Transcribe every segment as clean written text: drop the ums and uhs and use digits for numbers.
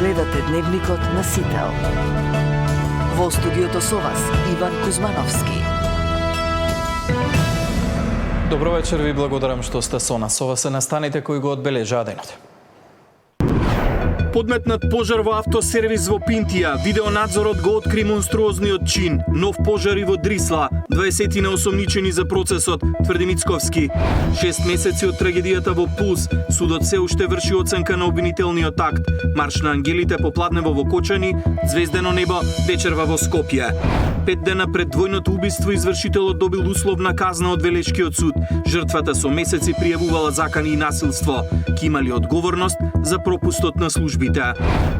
Гледате Дневникот на Сител. Во студиото со вас Иван Кузмановски. Добро вечер, ви благодарам што сте со нас. Ова се настаните кои го одбележаа денот. Подметнат пожар во автосервис во Пинтија. Видеонадзорот го откри монструозниот чин. Нов пожари во Дрисла. 20 осомничени за процесот, тврди Мицковски. 6 месеци од трагедијата во Пулс. Судот се уште врши оценка на обвинителниот акт. Марш на ангелите попладнево во Кочани, звездено небо вечерва во Скопје. 5 дена пред двојното убиство извршителот добил условна казна од Велешкиот суд. Жртвата со месеци пријавувала закани и насилство. Ки имали одговорност за пропустот на службите.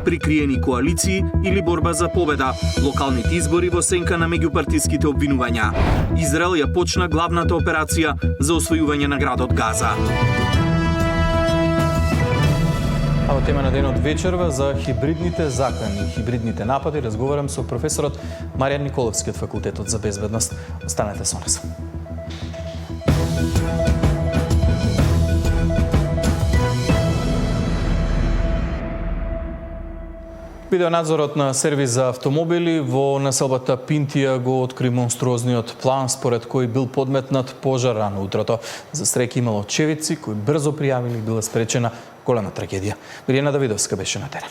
Прикриени коалиции или борба за победа. Локалните избори во сенка на меѓупартиските обвинувања. Израел ја почна главната операција за освојување на градот Газа. А во тема на денот вечерва за хибридните закани и хибридните напади разговарам со професорот Маријан Николовски од Факултетот за безбедност. Останете со нас. Видеонадзорот на сервис за автомобили во населбата Пинтија го откри монструозниот план според кој бил подметнат пожар рано утрото. За среќа имало очевидци кои брзо пријавили и била спречена голема трагедија. Миријана Давидовска беше на терен.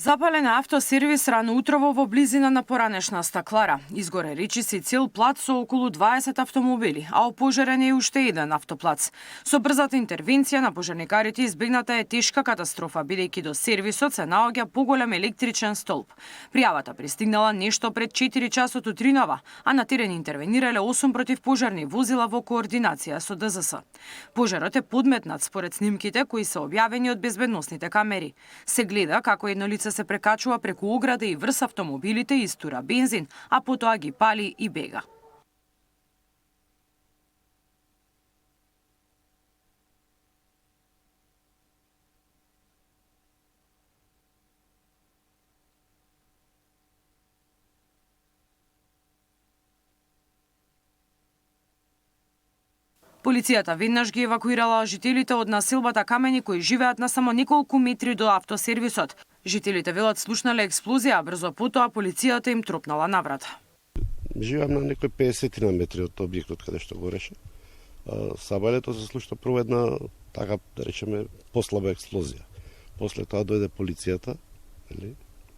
Запален автосервис рано утрово во близина на поранешна стаклара. Изгоре речиси цел плац со околу 20 автомобили, а опожарен е уште еден автоплац. Со брзата интервенција на пожарникарите избегната е тешка катастрофа, бидејќи до сервисот се наоѓа поголем електричен столб. Пријавата пристигнала нешто пред 4 часот утринава, а на терен интервенирале 8 противпожарни возила во координација со ДЗС. Пожарот е подметнат според снимките кои се објавени од безбедносните камери. Се гледа како едно лице се прекачува преку ограда и врз автомобилите, истура бензин, а потоа ги пали и бега. Полицијата веднаш ги евакуирала жителите од населбата Камени кои живеат на само неколку метри до автосервисот. Жителите велат слушнале експлозија, а брзо потоа полицијата им тропнала наврат. Живеам на некои 50 на метри од објектот каде што гореше. Сабајлето се слушна прво една, така да речеме, послаба експлозија. После тоа дојде полицијата,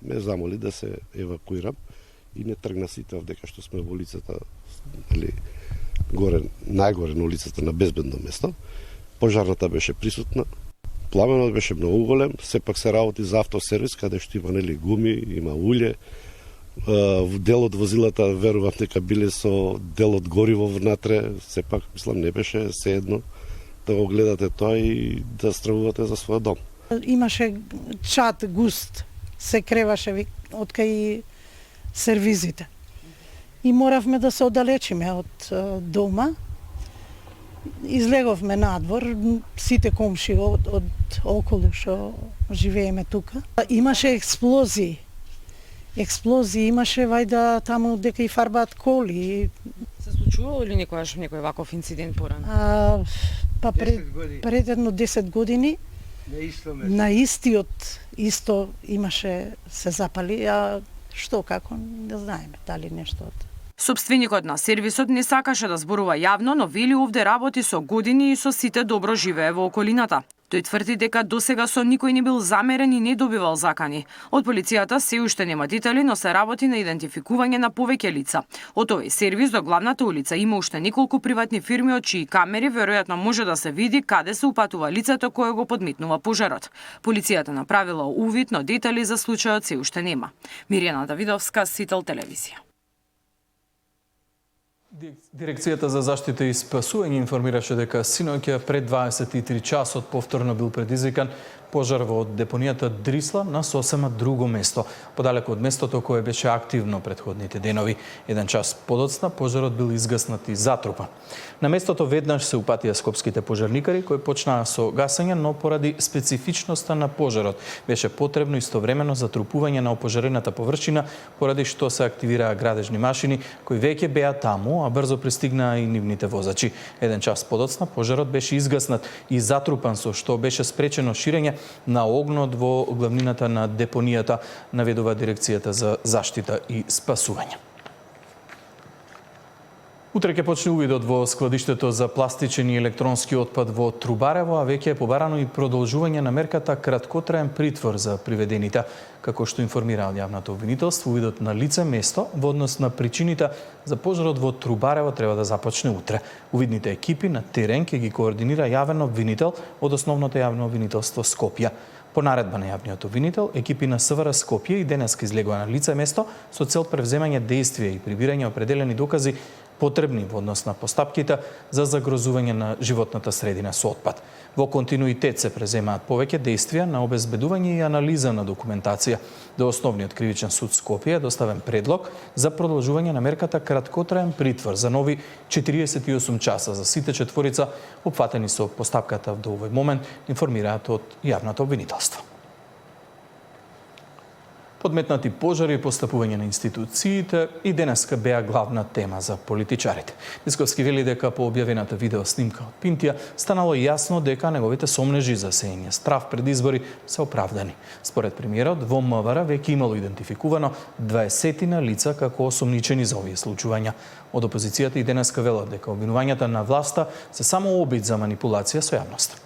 ме замоли да се евакуирам и не тргна сите дека што сме во улицата, горе, најгоре на улицата на безбедно место. Пожарната беше присутна. Пламенот беше многу голем, сепак се работи за автосервис, каде што има гуми, има улје. Дел од возилата, верувам дека биле со дел од гориво внатре, сепак, мислам, не беше седно да го гледате тоа и да стравувате за својот дом. Имаше чад густ, се креваше од кај сервизите. И моравме да се оддалечиме од дома. Излеговме надвор, сите комши од околу што живееме тука. Имаше експлозии. Имаше вајда таму дека и фарбаат коли. Се случувало ли некојаш некој ваков инцидент порано? Пред едно 10 години на истиот исто имаше се запали, а што како не знаеме дали нешто од. Собственикот на сервисот не сакаше да зборува јавно, но вели овде работи со години и со сите добро живее во околината. Тој тврди дека досега со никој не бил замерен и не добивал закани. Од полицијата се уште нема детали, но се работи на идентификување на повеќе лица. Од овој сервис до главната улица има уште неколку приватни фирми од чии камери веројатно може да се види каде се упатува лицето кое го подметнува пожарот. Полицијата направила увид, но детали за случајот се уште нема. Миријана Давидовска, Сител телевизија. Дирекцијата за заштита и спасување информираше дека синоќа пред 23 часот повторно бил предизвикан пожар во депонијата Дрисла на сосема друго место, подалеку од местото кое беше активно претходните денови. Еден час подоцна пожарот бил изгаснат и затрупан. На местото веднаш се упатија скопските пожарникари кои почнаа со гасење, но поради специфичноста на пожарот беше потребно истовремено затрупување на опожарената површина, поради што се активираа градежни машини кои веќе беа таму, а брзо пристигнаа и нивните возачи. Еден час подоцна пожарот беше изгаснат и затрупан, со што беше спречено ширење на огнот во главнината на депонијата, наведува Дирекцијата за заштита и спасување. Утре ќе почне увидот во складиштето за пластичен и електронски отпад во Трубарево, а веќе е побарано и продолжување на мерката краткотраен притвор за приведените. Како што информира јавното обвинителство, увидот на лице место во однос на причините за пожарот во Трубарево треба да започне утре. Увидните екипи на терен ќе ги координира јавен обвинител од основното јавно обвинителство Скопје. По наредба на јавниот обвинител, екипи на СВР Скопје и денеска излегува на лице место со цел превземање действија и прибирање определени докази потребни во однос на постапките за загрозување на животната средина со отпад. Во континуитет се преземаат повеќе действија на обезбедување и анализа на документација. До Основниот кривичен суд Скопје е доставен предлог за продолжување на мерката краткотраен притвор за нови 48 часа за сите четворица опфатени со постапката до овој момент, информираат од јавното обвинителство. Подметнати пожари и постапување на институциите и денеска беа главна тема за политичарите. Мицковски вели дека по објавената видеоснимка од Пинтија станало јасно дека неговите сомнежи за сеење страв пред избори се оправдани. Според премиерот, во МВР веќе имало идентификувано 20 лица како осомничени за овие случувања. Од опозицијата и денеска велат дека обвинувањата на власта се само обид за манипулација со јавноста.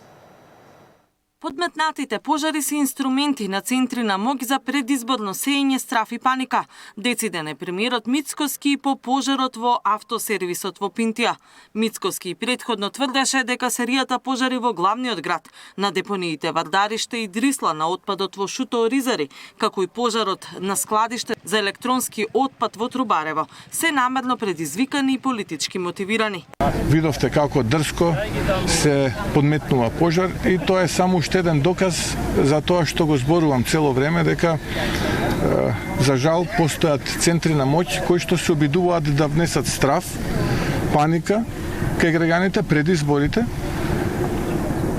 Подметнатите пожари се инструменти на центри на моќ за предизборно сеење страв и паника. Дециден е премиерот Мицковски по пожарот во автосервисот во Пинтија. Мицковски претходно тврдеше дека серијата пожари во главниот град, на депониите Вардариште и Дрисла на отпадот во Шуто Ризари, како и пожарот на складиште за електронски отпад во Трубарево, се намерно предизвикани и политички мотивирани. Видовте како дрско се подметнува пожар и тоа е само уште еден доказ за тоа што го зборувам цело време, дека за жал постојат центри на моќ кои што се обидуваат да внесат страв, паника кај граѓаните пред изборите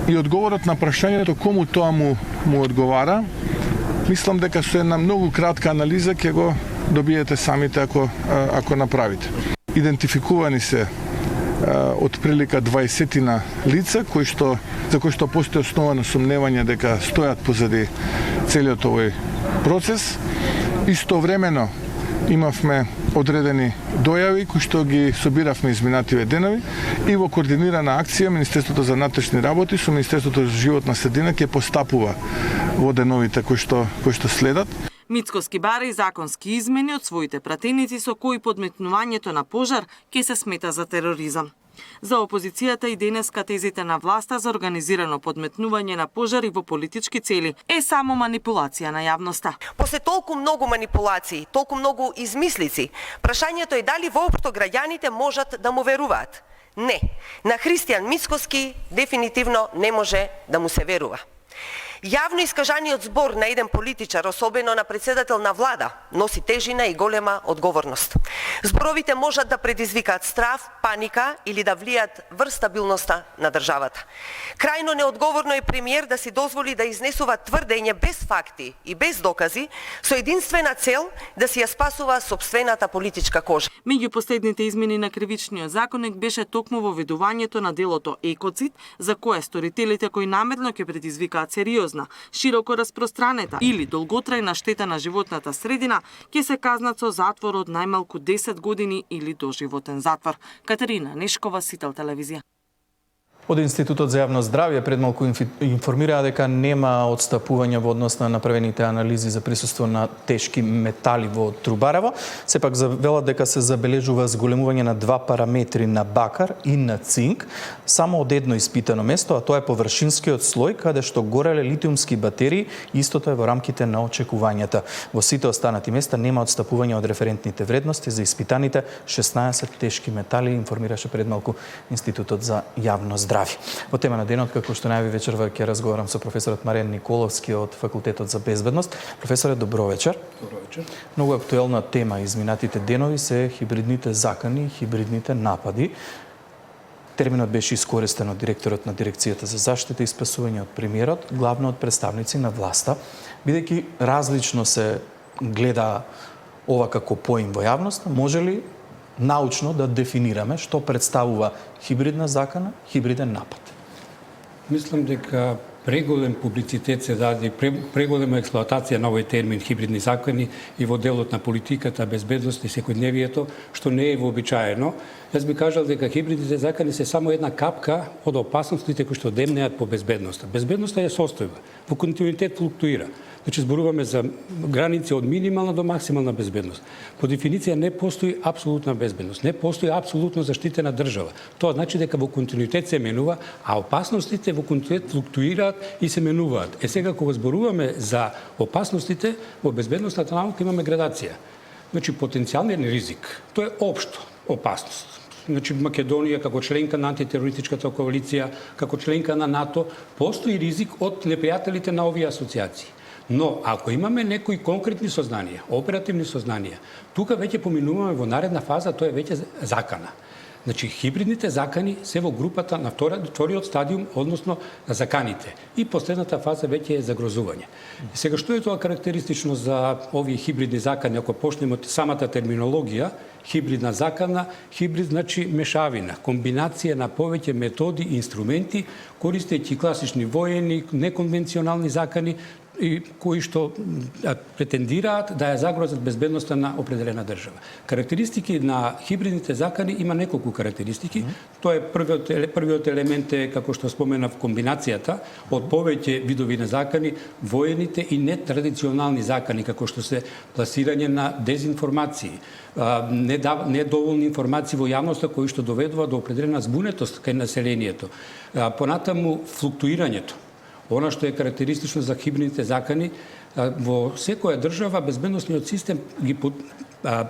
и одговорот на прашањето кому тоа му одговара, мислам дека со една многу кратка анализа ќе го добиете самите ако направите. Идентификувани се од прилика 20 лица за кои што постои основано сомневање дека стојат позади целиот овој процес. Истовремено имавме одредени дојави кои што ги собиравме изминативе денови и во координирана акција Министерството за внатрешни работи со Министерството за животна средина ќе постапува во деновите кои што следат. Мицковски бара и законски измени од своите пратеници со кои подметнувањето на пожар ќе се смета за тероризам. За опозицијата и денеска тезите на власта за организирано подметнување на пожари во политички цели е само манипулација на јавноста. После толку многу манипулации, толку многу измислици, прашањето е дали воопшто граѓаните можат да му веруваат. Не, на Христијан Мицковски дефинитивно не може да му се верува. Јавно искажаниот збор на еден политичар, особено на председател на влада, носи тежина и голема одговорност. Зборовите можат да предизвикаат страв, паника или да влијат врз стабилноста на државата. Крајно неодговорно е премиер да си дозволи да изнесува тврдење без факти и без докази со единствена цел да си ја спасува сопствената политичка кожа. Меѓу последните измени на кривичниот законник беше токму воведувањето на делото екоцид, за кое сторителите кои намерно ќе предизвикаат сериозна, широко распространета или долготрајна штета на животната средина ќе се казнат со затвор од најмалку 10 години или доживотен затвор. Катерина Нешкова, Сител телевизија. Од Институтот за јавно здравје предмалку информираа дека нема одстапување во однос на направените анализи за присуство на тешки метали во Трубарево. Сепак велат дека се забележува зголемување на 2 параметри на бакар и на цинк само од едно испитано место, а тоа е површинскиот слој каде што гореле литиумски батерии, истото е во рамките на очекувањата. Во сите останати места нема одстапување од референтните вредности за испитаните 16 тешки метали, информираше предмалку Институтот за јавно здравје. Во тема на денот, како што најави вечерва, ќе разговарам со професорот Маријан Николовски од Факултетот за безбедност. Професоре, добро вечер. Добро вечер. Многу актуелна тема изминатите денови се хибридните закани, хибридните напади. Терминот беше искористен од директорот на Дирекцијата за заштита и спасување од премиерот, главно од представници на власта, бидејќи различно се гледа ова како поим во јавност, може ли научно да дефинираме што представува хибридна закана, хибриден напад? Мислам дека преголем публицитет се даде, преголема експлоатација на овој термин хибридни закони и во делот на политиката, безбедност и секојдневието, што не е вообичаено. Јас би кажал дека хибридните закони се само една капка од опасностите кои што демнеат по безбедноста. Безбедноста е состојба, во континуитет флуктуира. Значи зборуваме за граници од минимална до максимална безбедност. По дефиниција не постои апсолутна безбедност, не постои апсолутно заштитена држава. Тоа значи дека во континуитет се менува, а опасностите во континуитет флуктуираат и се менуваат. Сега кога зборуваме за опасностите во безбедностната наука имаме градација. Значи потенцијалниот ризик, тоа е општо опасност. Значи Македонија како членка на антитерористичката коалиција, како членка на НАТО, постои ризик од непријателите на овие асоциации. Но ако имаме некои конкретни сознанија, оперативни сознанија, тука веќе поминуваме во наредна фаза, тоа е веќе закана. Значи, хибридните закани се во групата на вториот стадиум, односно заканите. И последната фаза веќе е загрозување. Сега, што е тоа карактеристично за овие хибридни закани? Ако почнеме од самата терминологија, хибридна закана, хибрид значи мешавина, комбинација на повеќе методи и инструменти, користејќи класични воени, неконвенционални закани, и кои што претендираат да ја загрозат безбедноста на определена држава. Карактеристики на хибридните закани има неколку карактеристики. Тоа е првиот елемент е, како што споменав, комбинацијата од повеќе видови на закани, воените и нетрадиционални закани, како што се пласирање на дезинформации, недоволни информации во јавноста кои што доведува до определена збунетост кај населението. Понатаму флуктуирањето. Она што е карактеристично за хибридните закани, во секоја држава безбедносниот систем ги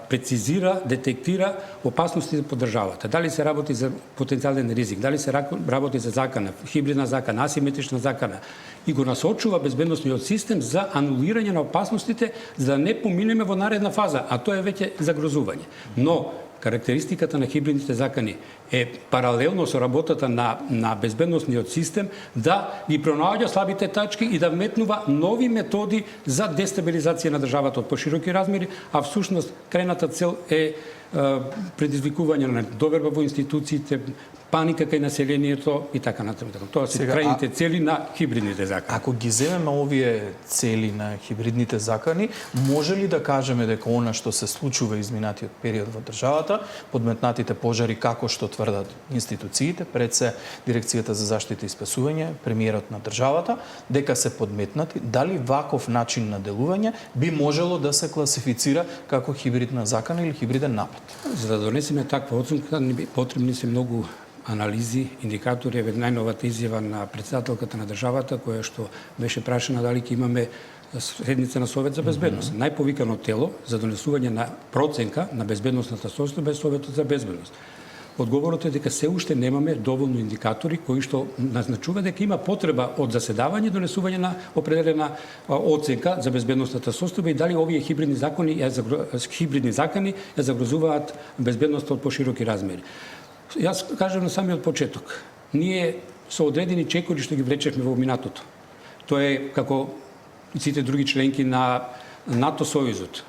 прецизира, детектира опасностите по државата. Дали се работи за потенцијален ризик, дали се работи за закана, хибридна закана, асиметрична закана, и го насочува безбедносниот систем за анулирање на опасностите, за да не поминеме во наредна фаза, а тоа е веќе загрозување. Но карактеристиката на хибридните закани е паралелно со работата на безбедносниот систем да ги пронаоѓа слабите тачки и да вметнува нови методи за дестабилизација на државата од пошироки размери, а всушност крајната цел е предизвикување на доверба во институциите, паника кај населението и така натаму. Тоа се крајните цели на хибридните закани. Ако ги земеме овие цели на хибридните закани, може ли да кажеме дека она што се случува изминатиот период во државата, подметнатите пожари како што тврдат институциите, пред се Дирекцијата за заштита и спасување, премиерот на државата, дека се подметнати, дали ваков начин на делување би можело да се класифицира како хибридна закана или хибриден напад? За да донесеме таква оценка, потребни се многу анализи, индикатори. Најновата изјава на председателката на државата, која што беше прашана дали ќе имаме седница на Совет за безбедност. Најповикано тело за донесување на проценка на безбедносната состојба е Советот за безбедност. Одговорот е дека се уште немаме доволно индикатори кои што назначува дека има потреба од заседавање и донесување на определена оценка за безбедносната состојба и дали овие хибридни закани ја загрозуваат безбедноста од пошироки размери. Јас кажам на самиот почеток. Ние со одредени чекори што ги влечевме во минатото. Тоа е како сите други членки на НАТО сојузот.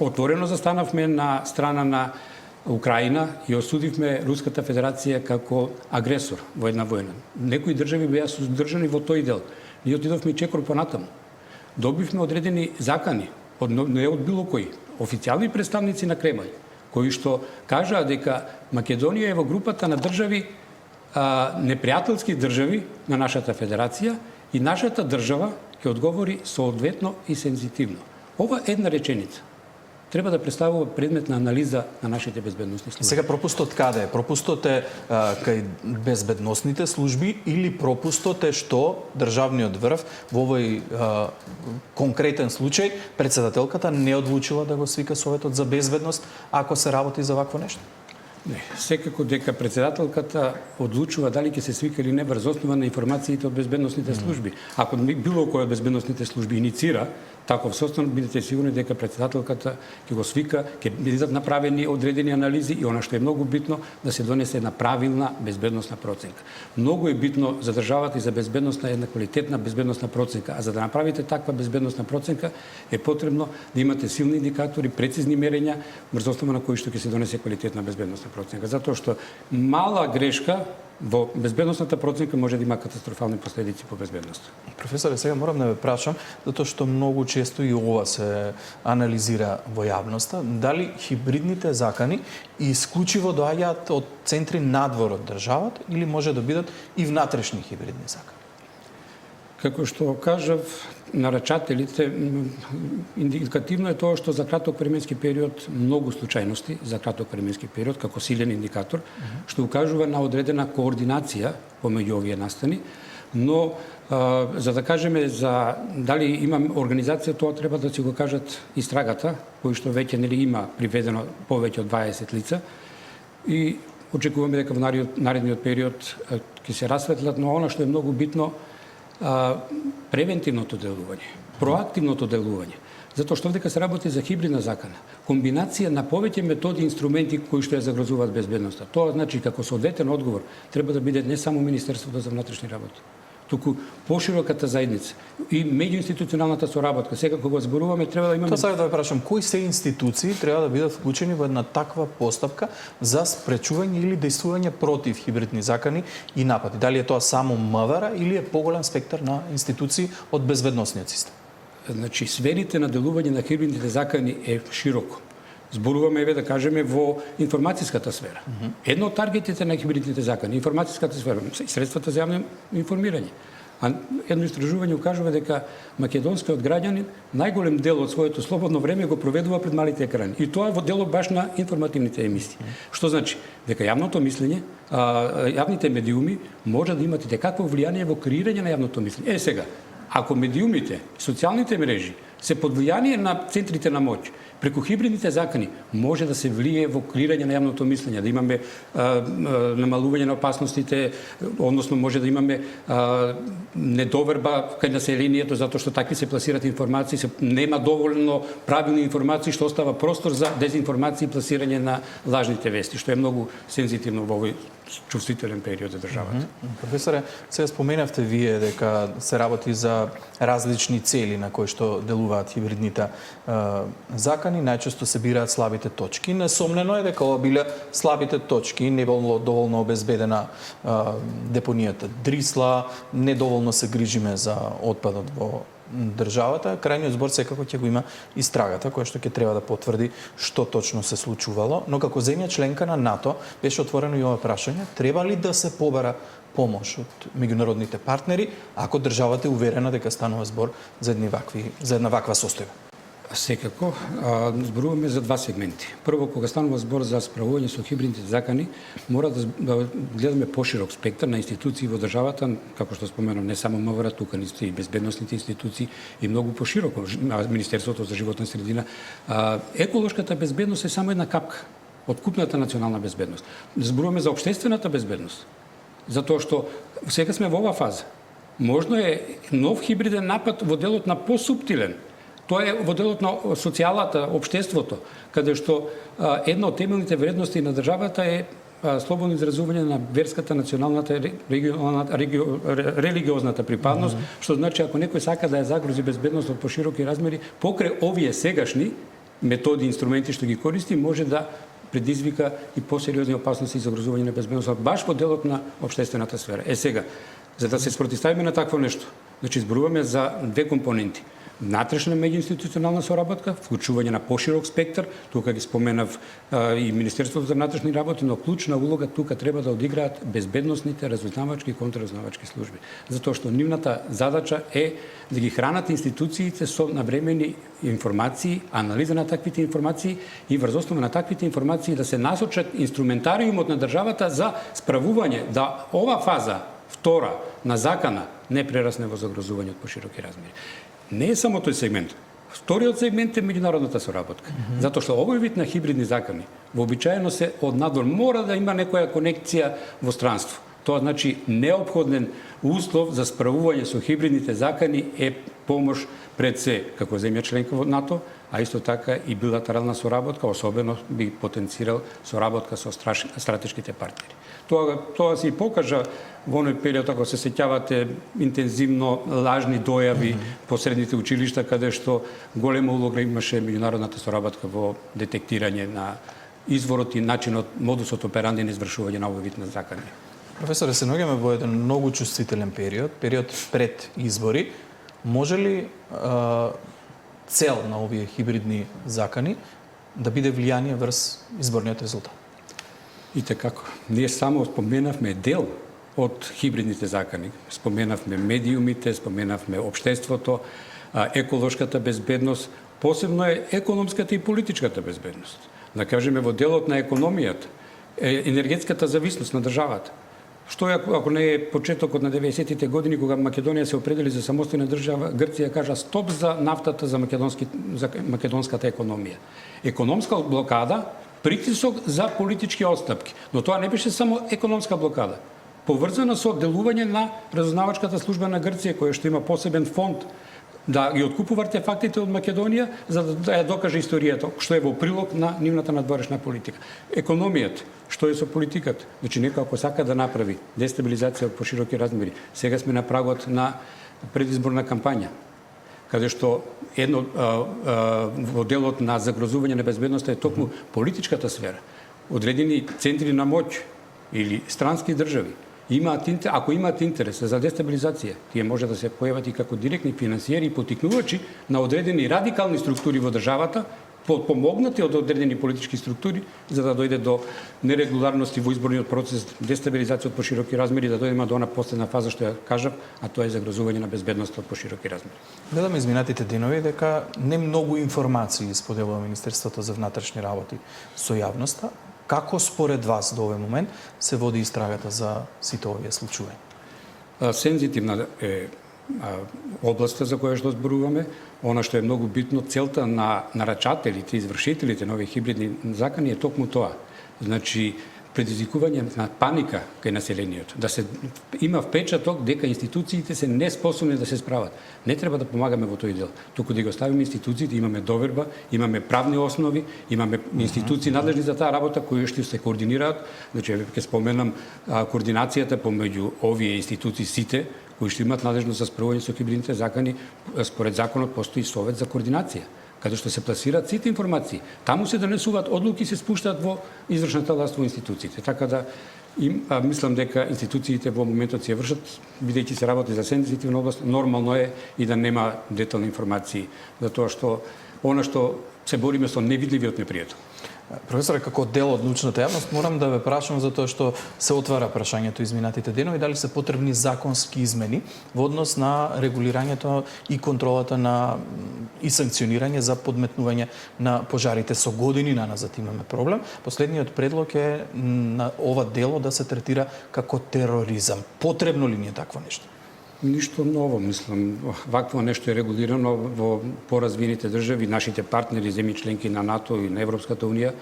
Отворено застанавме на страна на Украина и осудивме Руската федерација како агресор во една војна. Некои држави беа создржани во тој дел. Ние отидовме и чекор понатаму. Добивме одредени закани, не од било кои, официјални представници на Кремљ, кои што кажаа дека Македонија е во групата на држави, непријателски држави на нашата федерација и нашата држава ќе одговори соодветно и сензитивно. Ова една реченица треба да представува предмет на анализа на нашите безбедносни служби. Сега пропустот каде е? Пропустот е кај безбедносните служби или пропустот е што државниот врв во овој конкретен случај председателката не одлучила да го свика Советот за безбедност ако се работи за вакво нешто? Не, секако дека председателката одлучува дали ќе се свика или не врз основа на информациите од безбедносните служби. Ако било кој од безбедносните служби иницира таков состанок, бидете сигурни дека председателката ќе го свика, ќе бидат направени одредени анализи и она што е многу битно да се донесе една правилна безбедносна проценка. Многу е битно за државата и за безбедност на една квалитетна безбедносна проценка, а за да направите таква безбедносна проценка е потребно да имате силни индикатори, прецизни мерења врз основа на кои што ќе се донесе квалитетна безбедносна проценка. Затоа што мала грешка во безбедносната проценка може да има катастрофални последици по безбедноста. Професоре, сега морам да ве прашам, затоа што многу често и ова се анализира во јавноста, дали хибридните закани исклучиво доаѓаат од центри надвор од државата или може да бидат и внатрешни хибридни закани? Како што кажав, нарачателите, индикативно е тоа што за краток временски период, многу случајности за краток временски период, како силен индикатор, што укажува на одредена координација помеѓу овие настани, но за да кажеме за дали има организација, тоа треба да си го кажат истрагата, кој што веќе нели има приведено повеќе од 20 лица и очекуваме дека во наредниот период ќе се расветлат, но она што е многу битно, превентивното делување, проактивното делување. Затоа што дека се работи за хибридна закана, комбинација на повеќе методи и инструменти кои што ја загрозуваат безбедноста. Тоа значи како соодветен одговор треба да биде не само Министерството за внатрешни работи, туку пошироката заедница и меѓуинституционалната соработка. Сега кога зборуваме треба да имаме... Тоа сега да ве прашам, кои се институции треба да бидат вклучени во една таква постапка за спречување или действување против хибридни закани и напади? Дали е тоа само МВР или е поголем спектар на институции од безбедносниот систем? Значи, сферите на делување на хибридните закани е широко. Зборуваме, да кажеме, во информацијската сфера. Едно од таргетите на хибридните закани, информацијската сфера, средствата за јавно информирање. А едно истражување укажува дека македонскиот граѓанин најголем дел од своето слободно време го проведува пред малите екрани. И тоа во дело баш на информативните емисии. Што значи? Дека јавното мислење, јавните медиуми може да имат и какво влијание во креирање на јавното мислење. Сега, ако медиумите, социјалните мрежи се под влијание на центрите на моќ, преку хибридните закани може да се влие во креирање на јавното мислење, да имаме намалување на опасностите, односно може да имаме недоверба кај населението затоа што такви се пласираат информации, нема доволно правилни информации што остава простор за дезинформација и пласирање на лажните вести, што е многу сензитивно во овој чувствителен период за државата. Професоре, сега споменавте вие дека се работи за различни цели на кои што делуваат хибридните закани, најчесто се бираат слабите точки. Несомнено е дека ова биле слабите точки, не било доволно обезбедена депонијата Дрисла, недоволно се грижиме за отпадот во државата. Крајниот збор секако ќе го има истрагата, која што ќе треба да потврди што точно се случувало, но како земја членка на НАТО беше отворено и ова прашање, треба ли да се побара помош од меѓународните партнери ако државата е уверена дека станува збор за една ваква состојба? Секако, зборуваме за два сегменти. Прво, кога станува збор за справување со хибридните закани, мора да гледаме поширок спектар на институции во државата, како што споменав, не само МВР, тука и безбедносните институции и многу пошироко, Министерството за животна средина. Еколошката безбедност е само една капка од купната национална безбедност. Зборуваме за општествената безбедност, затоа што сега сме во оваа фаза. Можно е нов хибриден напад во делот на посуптилен. Тоа е во делот на социјалата, општеството, каде што една од темелните вредности на државата е слободно изразување на верската, националната, религиозната припадност, што значи ако некој сака да ја загрози безбедност од пошироки размери, покрај овие сегашни методи и инструменти што ги користи, може да предизвика и посериозни опасности за загрозување на безбедност баш во делот на општествената сфера. Сега, за да се спротивставиме на такво нешто, значи зборуваме за две компоненти. Внатрешна меѓуинституционална соработка, вклучување на поширок спектар, тука ги споменав и Министерството за внатрешни работи, но клучна улога тука треба да одиграат безбедносните разузнавачки и контраразузнавачки служби. Затоа што нивната задача е да ги хранат институциите со навремени информации, анализа на таквите информации и врз основа на таквите информации да се насочат инструментариумот на државата за справување да ова фаза, втора, на закана, не прерасне во загрозување од пошироки размери. Не е само тој сегмент. Вториот сегмент е меѓународната соработка. Затоа што овој вид на хибридни закани вообичаено се од надвор мора да има некоја конекција во странство. Тоа значи неопходен услов за справување со хибридните закани е помош пред се како земја членка во НАТО, а исто така и билатерална соработка, особено би потенцирал соработка со стратешките партнери. Тоа се и покажа во оној период, ако се сеќавате, интензивно лажни дојави по средните училишта, каде што голема улога имаше меѓународната соработка во детектирање на изворот и начинот, модусот операнди на извршување на овој вид на закани. Професоре, се наоѓаме во еден многу чувствителен период пред избори. Може ли цел на овие хибридни закани да биде влијание врз изборниот резултат? И како. Ние само споменавме дел од хибридните закани. Споменавме медиумите, споменавме општеството, еколошката безбедност, посебно е економската и политичката безбедност. Да кажеме во делот на економијата, енергетската зависност на државата. Што е ако не е почетокот на 90-тите години кога Македонија се определи за самостојна држава, Грција кажа стоп за нафтата за македонската економија. Економска блокада, притисок за политички отстапки. Но тоа не беше само економска блокада. Поврзана со делување на разузнавачката служба на Грција, која што има посебен фонд да ги откупува артефактите од Македонија за да ја докаже историјата, што е во прилог на нивната надворешна политика. Економијата, што е со политиката? Значи некој ако сака да направи дестабилизација од пошироки размери, сега сме на прагот на предизборна кампања, каде што едно во делот на загрозување на безбедноста е токму политичката сфера. Одредени центри на моќ или странски држави ако имаат интерес за дестабилизација, тие може да се појават и како директни финансиери и потикнувачи на одредени радикални структури во државата, подпомогнати од одредени политички структури, за да дојде до нерегуларности во изборниот процес, дестабилизација од пошироки размери, да дојдеме до она последна фаза што ја кажав, а тоа е загрозување на безбедноста од пошироки размери. Гледаме изминатите денови дека не многу информации споделува Министерството за внатрешни работи со јавноста. Како според вас до овој момент се води истрагата за сите овие случаи? Сензитивна е областа за која што зборуваме. Она што е многу битно, целта на нарачателите, извршителите на овие хибридни закани е токму тоа. Значи, предизвикување на паника кај населението, да се има впечаток дека институциите се неспособни да се справат. Не треба да помагаме во тој дел, туку да го ставиме институциите, имаме доверба, имаме правни основи, имаме институции надлежни за таа работа кои што се координираат. Значи, ќе споменам координацијата помеѓу овие институции сите кои што имаат надлежност за справување со хибридните закани. Според законот постои совет за координација, каде што се пласираат сите информации. Таму се донесуваат одлуки и се спуштаат во извршната власт во институциите. Така да мислам дека институциите во моментот се вршат, бидејќи се работи за сензитивна област, нормално е и да нема детални информации, затоа што она што се бориме со невидливиот непријател. Професоре, како дел од научната јавност, морам да ве прашам за тоа што се отвара прашањето изминатите денови, дали се потребни законски измени во однос на регулирањето и контролата на и санкционирање за подметнување на пожарите. Со години наназад имаме проблем. Последниот предлог е на ова дело да се третира како тероризам. Потребно ли ни е такво нешто? Ништо ново, мислам. Вакво нешто е регулирано во поразвините држави, нашите партнери, земји членки на НАТО и на Европската унија,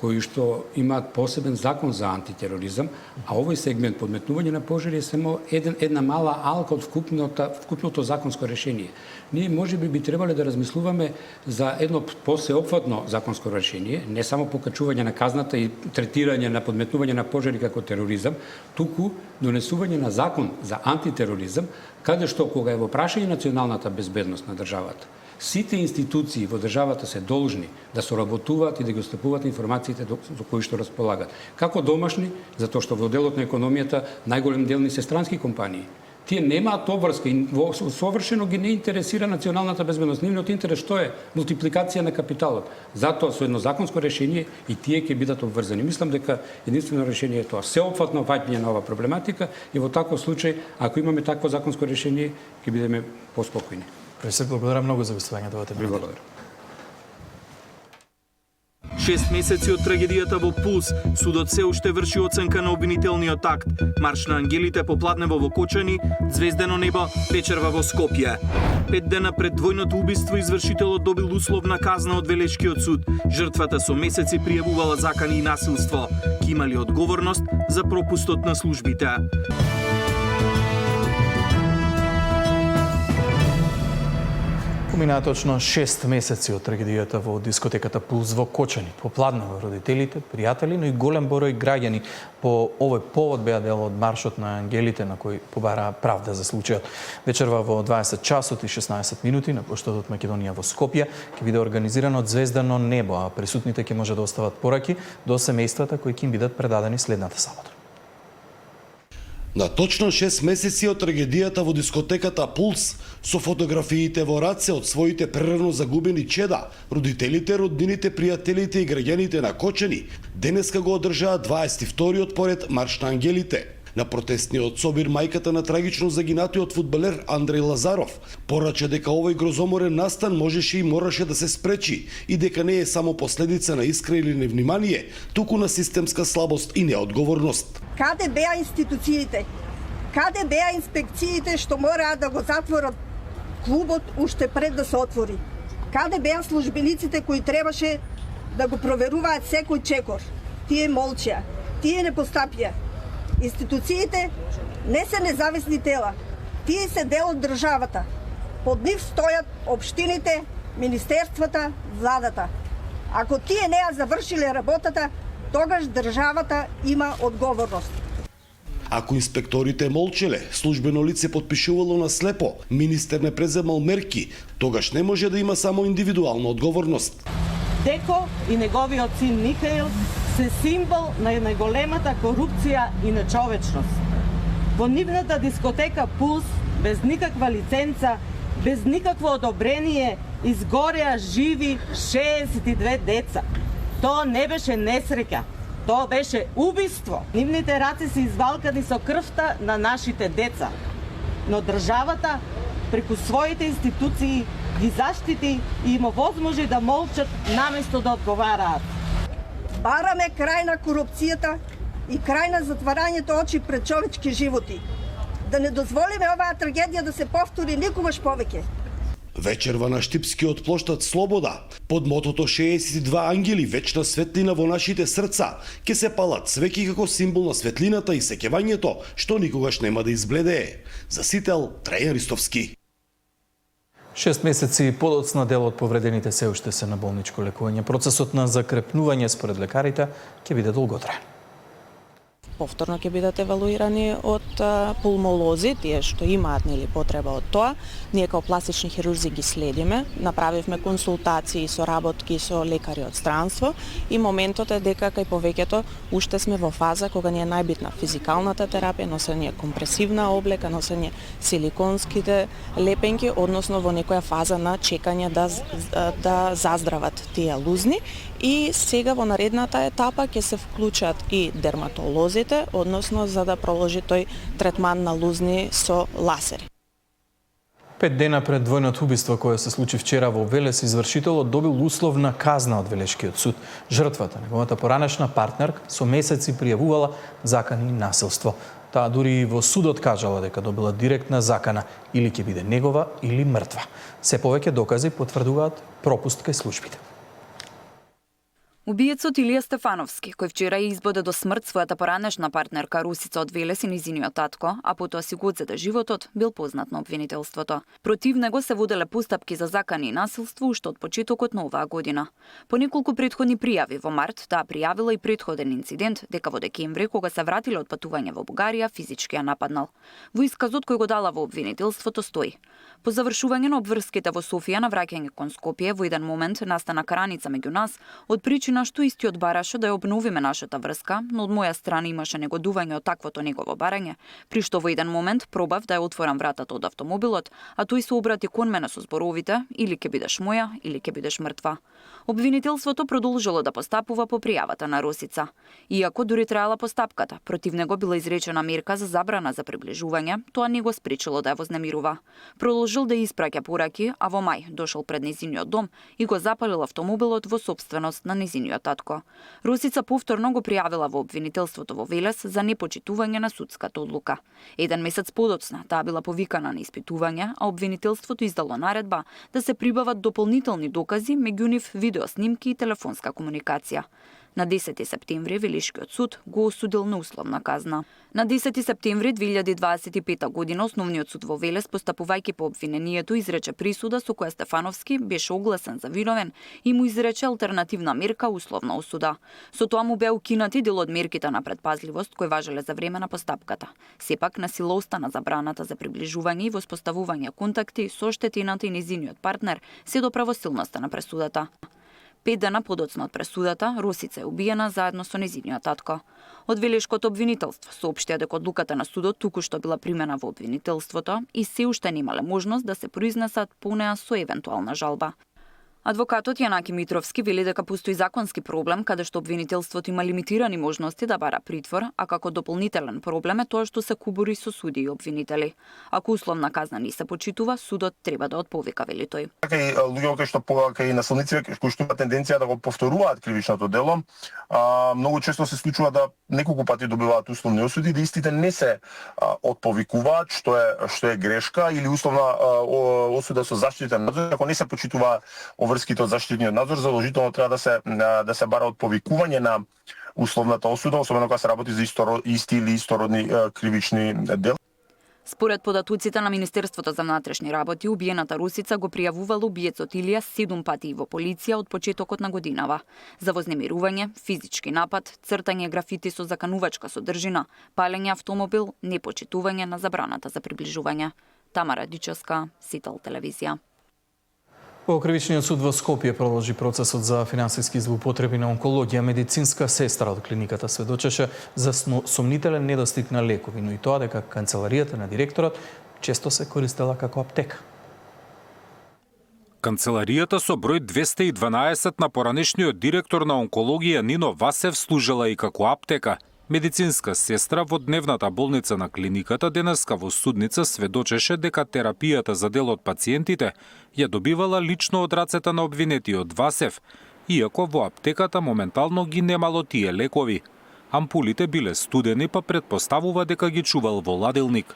кои што имаат посебен закон за антитероризам, а овој сегмент подметнување на пожари е само една мала алка од вкупното законско решение. Ние можеби би требале да размислуваме за едно посеопфатно законско решение, не само покачување на казната и третирање на подметнување на пожари како тероризам, туку донесување на закон за антитероризам, каде што кога е во прашање националната безбедност на државата, сите институции во државата се должни да соработуваат и да ги отстапуваат информациите до кои што располагат. Како домашни, затоа што во делот на економијата најголем дел ни се странски компании. Тие немаат обврска и совршено ги не интересира националната безбедност. Нивниот интерес што е? Мултипликација на капиталот. Затоа со едно законско решение и тие ќе бидат обврзани. Мислам дека единствено решение е тоа. Сеопфатно ваѓање на ова проблематика и во таков случај, ако имаме такво законско решение, ќе бидеме поспокојни. Професор, благодарам многу за гостувањето во темата. Благодарам. 6 месеци од трагедијата во Пулс, судот се уште врши оценка на обвинителниот акт. Марш на ангелите попладнево во Кочани, звездено небо вечерва во Скопје. 5 дена пред двојното убиство извршителот добил условна казна од Велешкиот суд. Жртвата со месеци пријавувала закани и насилство. Ки имали одговорност за пропустот на службите. Поминаа точно 6 месеци од трагедијата во дискотеката Пулс во Кочани. Попладнево родителите, пријатели, но и голем број граѓани по овој повод беа дел од маршот на ангелите на кој побараа правда за случајот. Вечерва во 20 часот и 16 минути на плоштадот Македонија во Скопје ќе биде организирано звездано небо, а присутните ќе може да остават пораки до семејствата кои ќе им бидат предадени следната сабота. На точно 6 месеци од трагедијата во дискотеката Пулс, со фотографиите во раце од своите прерано загубени чеда, родителите, роднините, пријателите и граѓаните на Кочани, денеска го одржаа 22-иот поред Марш на ангелите. На протестниот собир мајката на трагично загинатиот фудбалер Андреј Лазаров порача дека овој грозоморен настан можеше и мораше да се спречи и дека не е само последица на искра или невнимание, туку на системска слабост и неодговорност. Каде беа институциите? Каде беа инспекциите што мораа да го затворат клубот уште пред да се отвори? Каде беа службениците кои требаше да го проверуваат секој чекор? Тие молчеа, тие не постапија. Институциите не се независни тела, тие се дел од државата. Под нив стојат општините, министерствата, владата. Ако тие не ја завршиле работата, тогаш државата има одговорност. Ако инспекторите молчеле, службено лице потпишувало на слепо, министер не преземал мерки, тогаш не може да има само индивидуална одговорност. Деко и неговиот син Михаил се символ на најголемата корупција и нечовечност. Во нивната дискотека Пулс, без никаква лиценца, без никакво одобрение, изгореа живи 62 деца. Тоа не беше несреќа, тоа беше убиство. Нивните раци се извалкани со крвта на нашите деца. Но државата, преку своите институции, ги заштити и им овозможи да молчат наместо да одговараат. Бараме крај на корупцијата и крај на затварањето очи пред човечки животи. Да не дозволиме оваа трагедија да се повтори никогаш повеќе. Вечерва на Штипскиот плоштад Слобода, под мотото 62 ангели, вечна светлина во нашите срца, ке се палат свеки како символ на светлината и сеќавањето, што никогаш нема да избледее. За Сител, Трајан Ристовски. 6 месеци подоцна дел од повредените се уште се на болничко лекување. Процесот на закрепнување според лекарите ќе биде долготраен. Повторно ќе бидат евалуирани од пулмолози, тие што имаат потреба од тоа. Ние како пластични хирурзи ги следиме, направивме консултации, соработки со лекари од странство и моментот е дека кај повеќето уште сме во фаза кога ни е најбитна физикалната терапија, носење компресивна облека, носење силиконските лепенки, односно во некоја фаза на чекање да заздрават тие лузни. И сега во наредната етапа ќе се вклучат и дерматолозите, односно за да проложи тој третман на лузни со ласери. 5 дена пред двојното убиство кое се случи вчера во Велес, извршителот добил условна казна од Велешкиот суд. Жртвата, неговата поранешна партнерка, со месеци пријавувала закани и насилство. Таа дури и во судот кажала дека добила директна закана или ќе биде негова или мртва. Се повеќе докази потврдуваат пропуст кај службите. Убиецот Илија Стефановски, кој вчера ја избоде до смрт својата поранешна партнерка Русица од Велес и нејзиниот татко, а потоа си го одзеде животот, бил познат на обвинителството. Против него се воделе постапки за закани и насилство уште од почетокот на оваа година. По неколку претходни пријави во март, таа пријавила и претходен инцидент дека во декември, кога се вратиле од патување во Бугарија, физички ја нападнал. Во исказот кој го дала во обвинителството стои: по завршување на обврските во Софија на враќање кон Скопје, во еден момент настана караница меѓу нас, од причина што истиот бараше да ја обновиме нашата врска, но од моја страна имаше негодување од таквото негово барање, при што во еден момент пробав да ја отворам вратата од автомобилот, а тој се обрати кон мене со зборовите: или ќе бидеш моја, или ќе бидеш мртва. Обвинителството продолжило да постапува по пријавата на Росица. Иако дури траела постапката, против него била изречена мерка за забрана за приближување, тоа не го спречило да ја вознемирува. Продолжил да испраќа пораки, а во мај дошол пред нејзиниот дом и го запалил автомобилот во сопственост на нејзиниот татко. Росица повторно го пријавила во обвинителството во Велес за непочитување на судската одлука. Еден месец подоцна таа била повикана на испитување, а обвинителството издало наредба да се прибават дополнителни докази, меѓу нив видеоснимки и телефонска комуникација. На 10 септември Велешкиот суд го осудил на условна казна. На 10 септември 2025 година Основниот суд во Велес, постапувајќи по обвинението, изрече присуда со која Стефановски беше огласен за виновен и му изрече алтернативна мерка условна осуда. Со тоа му беа укинати дел од мерките на предпазливост кои важеле за време на постапката. Сепак на сила остана забраната за приближување и воспоставување контакти со оштетената и нејзиниот партнер се до правосилноста на пресудата. 5 дена подоцна од пресудата, Росица е убиена заедно со нејзиниот татко. Од Велешкото обвинителство соопштија дека одлуката на судот току-што била примена во обвинителството и се уште немале можност да се произнесат по неа со евентуална жалба. Адвокатот Јанаки Митровски вели дека постои законски проблем каде што обвинителството има лимитирани можности да бара притвор, а како дополнителен проблем е тоа што се кубури со суди и обвинители. Ако условна казна не се почитува, судот треба да отповика, вели тој. Така и луѓе кои што и насилници кои што имаат тенденција да го повторуваат кривичното дело, многу често се случува да неколку пати добиваат условни осуди, да истите не се отповикуваат, што е грешка или условна осуда со заштитен надзор, ако не се почитува врските од заштитниот надзор, задолжително треба да се бара отповикување на условната осуда, особено кога се работи за исти или истородни кривични дела. Според податоците на Министерството за внатрешни работи, убиената Русица го пријавувала убиецот Илија 7 пати во полиција од почетокот на годинава за вознемирување, физички напад, цртање графити со заканувачка содржина, палење автомобил, непочитување на забраната за приближување. Тамара Дичевска, Сител телевизија. Во Кривичниот суд во Скопје продолжи процесот за финансиски злоупотреби на онкологија. Медицинска сестра од клиниката сведочеше за сомнителен недостиг на лекови, но и тоа дека канцеларијата на директорот често се користела како аптека. Канцеларијата со број 212 на поранешниот директор на онкологија Нино Васев служела и како аптека. Медицинска сестра во дневната болница на клиниката денеска во судница сведочеше дека терапијата за дел од пациентите ја добивала лично од рацете на обвинетиот Васев, иако во аптеката моментално ги немало тие лекови. Ампулите биле студени, па предпоставува дека ги чувал во ладилник.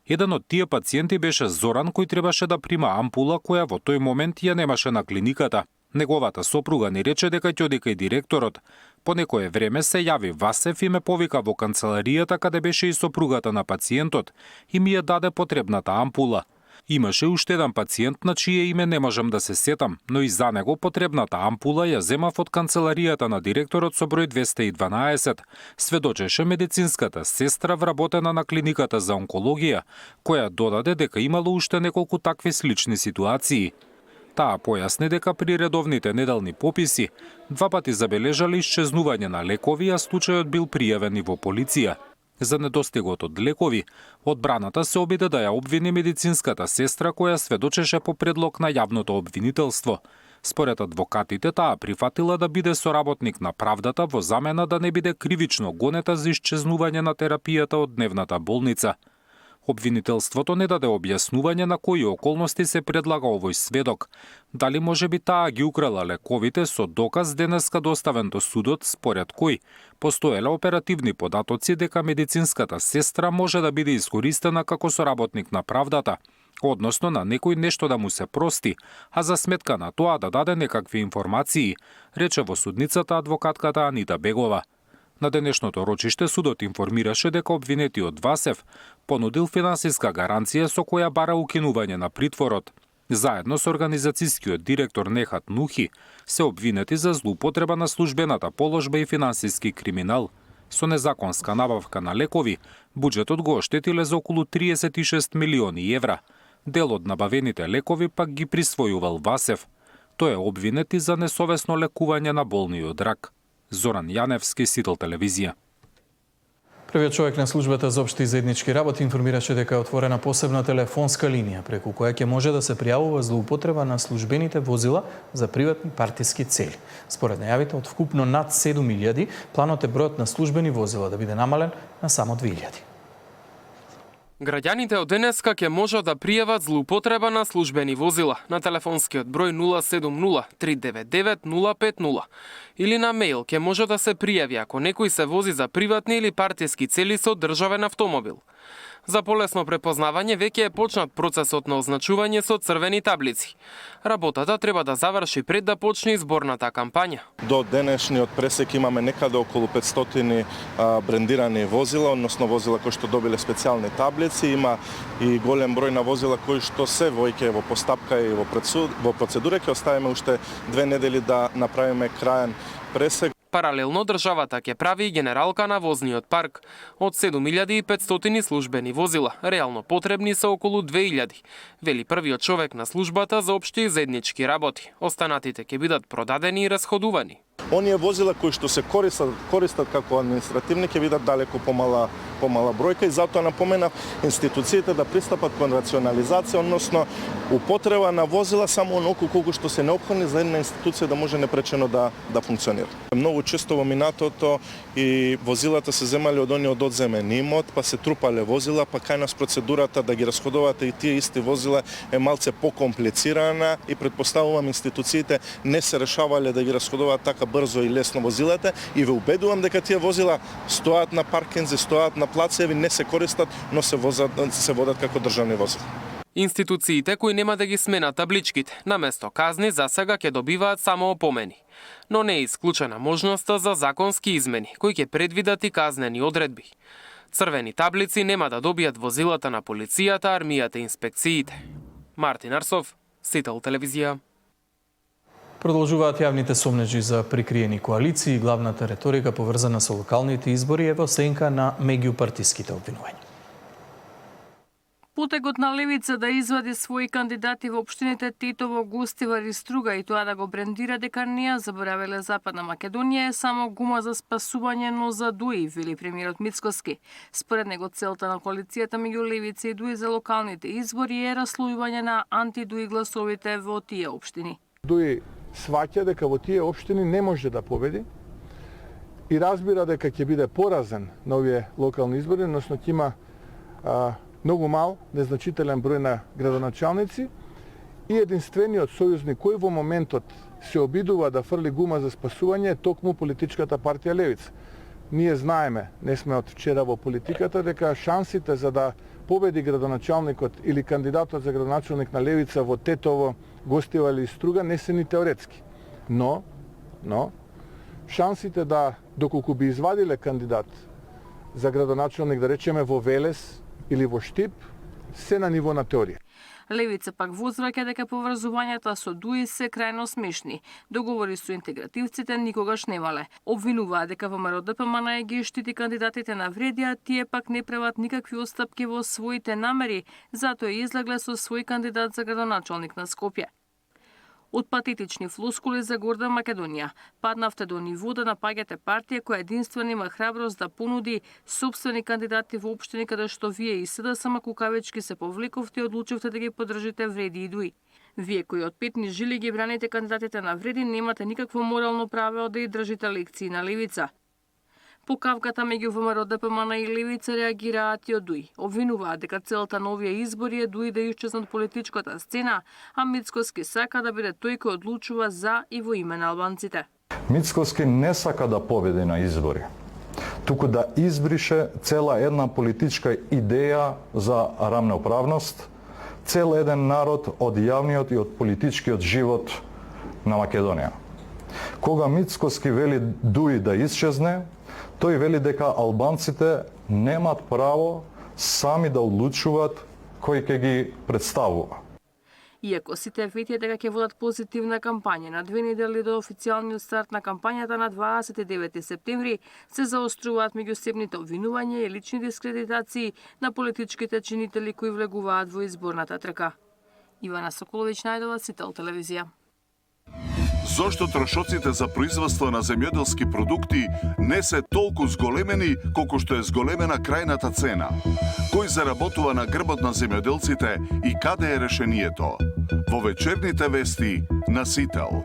Еден од тие пациенти беше Зоран, кој требаше да прима ампула која во тој момент ја немаше на клиниката. Неговата сопруга не рече дека ќе оди кај директорот. По некое време се јави Васев и ме повика во канцеларијата каде беше и сопругата на пациентот и ми ја даде потребната ампула. Имаше уште еден пациент на чие име не можам да се сетам, но и за него потребната ампула ја земав од канцеларијата на директорот со број 212, сведочеше медицинската сестра вработена на клиниката за онкологија, која додаде дека имало уште неколку такви слични ситуации. Таа појасни дека при редовните неделни пописи 2 пати забележали исчезнување на лекови, а случајот бил пријавен и во полиција. За недостигот од лекови, одбраната се обиде да ја обвини медицинската сестра која сведочеше по предлог на јавното обвинителство. Според адвокатите, таа прифатила да биде соработник на правдата во замена да не биде кривично гонета за исчезнување на терапијата од дневната болница. Обвинителството не даде објаснување на кои околности се предлага овој сведок. Дали можеби таа ги украла лековите со доказ денеска доставен до судот, според кој постоеле оперативни податоци дека медицинската сестра може да биде искористена како соработник на правдата, односно на некој нешто да му се прости, а за сметка на тоа да даде некакви информации, рече во судницата адвокатката Анита Бегова. На денешното рочиште судот информираше дека обвинетиот Васев понудил финансиска гаранција со која бара укинување на притворот. Заедно со организацијскиот директор Нехат Нухи се обвинети за злоупотреба на службената положба и финансиски криминал. Со незаконска набавка на лекови, буџетот го оштетиле за околу 36 милиони евра. Дел од набавените лекови пак ги присвојувал Васев. Тој е обвинет и за несовесно лекување на болниот рак. Зоран Јаневски, Сител телевизија. Првиот човек на службата за општи и заеднички работи информираше дека е отворена посебна телефонска линија преку која ќе може да се пријавува злоупотреба на службените возила за приватни партиски цели. Според најавите од вкупно над 7.000, планот е бројот на службени возила да биде намален на само 2.000. Граѓаните од денеска ќе можат да пријават злоупотреба на службени возила на телефонскиот број 070 399 050 или на мејл ќе може да се пријави ако некој се вози за приватни или партиски цели со државен автомобил. За полесно препознавање веќе е почнат процесот на означување со црвени таблици. Работата треба да заврши пред да почне изборната кампања. До денешниот пресек имаме некаде околу 500 брендирани возила, односно возила кои што добиле специјални таблици. Има и голем број на возила кои што се веќе во постапка и во процедура. Ќе оставиме уште 2 недели да направиме крајен пресек. Паралелно државата ќе прави и генералка на возниот парк. Од 7500 службени возила, реално потребни се околу 2000, вели првиот човек на службата за општи и заеднички работи. Останатите ќе бидат продадени и расходувани. Оние возила кои што се користат како административни ќе бидат далеку помала бројка и затоа напоменав институциите да пристапат кон рационализација, односно употреба на возила само онолку колку што се неопходни за една институција да може непречено да функционира. Многу често во минатото и возилата се земале од оние од одземен имот, па се трупале возила, па кај нас процедурата да ги расходувате и тие исти возила е малце покомплицирана и претпоставувам институциите не се решавале да ги расходуваат така брзо и лесно возилата и ве убедувам дека тие возила стоат на паркинзи, стоат на плацеви, не се користат, но се водат како државни возила. Институциите кои нема да ги сменат табличките, наместо казни за сега ќе добиваат само опомени. Но не е исклучена можноста за законски измени, кои ќе предвидат и казнени одредби. Црвени таблици нема да добијат возилата на полицијата, армијата и инспекциите. Мартин Арсов, Сител телевизија. Продолжуваат јавните сомнежи за прикриени коалиции и главната реторика поврзана со локалните избори е во сенка на меѓупартиските обвинувања. Потегот на левица да извади своји кандидати во општините Титово, Гостивар и Струга и тоа да го брендира дека не ја заборавиле Западна Македонија е само гума за спасување, но за ДУИ, вели премиерот Мицкоски. Според него целта на коалицијата меѓу левица и ДУИ за локалните избори е раслојување на анти-ДУИ гласовите во тие општини. ДУИ сваќа дека во тие општини не може да победи и разбира дека ќе биде поразен на овие локални избори, односно ќе има многу мал, незначителен број на градоначалници и единствениот сојузник кој во моментот се обидува да фрли гума за спасување е токму политичката партија Левица. Ние знаеме, не сме од вчера во политиката, дека шансите за да победи градоначалникот или кандидатот за градоначалник на Левица во Тетово, Гостивар или Струга не се ни теоретски. Но шансите да, доколку би извадиле кандидат за градоначалник, да речеме во Велес или во Штип, се на ниво на теорија. Левица пак возвраќа дека поврзувањата со ДУИ се крајно смешни. Договори со интегративците никогаш немале. Обвинуваа дека ВМРО ДПМН ги штити кандидатите на вреди, а тие пак не прават никакви отстапки во своите намери, затоа излегле со свој кандидат за градоначалник на Скопје. Од патетични флоскули за горда Македонија, паднавте до ниво да напаѓате партија која единствено има храброст да понуди сопствени кандидати во општини каде што вие и СДСМ кукавички се повлековте и одлучивте да ги поддржите вреди и ДУИ. Вие кои од петни жили ги браните кандидатите на вреди немате никакво морално право да ја држите лекции на левица. По кавката меѓу ВМРО ДПМН и левица реагираат и од ДУИ. Обвинуваат дека целта на овие избори е ДУИ да исчезнат политичката сцена, а Мицкоски сака да биде тој кој одлучува за и во име на албанците. Мицкоски не сака да победи на избори, туку да избрише цела една политичка идеја за рамноправност, цел еден народ од јавниот и од политичкиот живот на Македонија. Кога Мицкоски вели ДУИ да исчезне, тој вели дека албанците немат право сами да одлучуваат кој ќе ги представува. Иако сите ветија дека ќе водат позитивна кампања, на 2 недели до официјалниот старт на кампањата на 29 септември се заоструваат меѓусебните обвинувања и лични дискредитации на политичките чинители кои влегуваат во изборната трка. Ивана Соколовиќ, Најдова, Сител телевизија. Зошто трошоците за производство на земјоделски продукти не се толку зголемени колку што е зголемена крајната цена? Кој заработува на грбот на земјоделците и каде е решението? Во вечерните вести на Сител.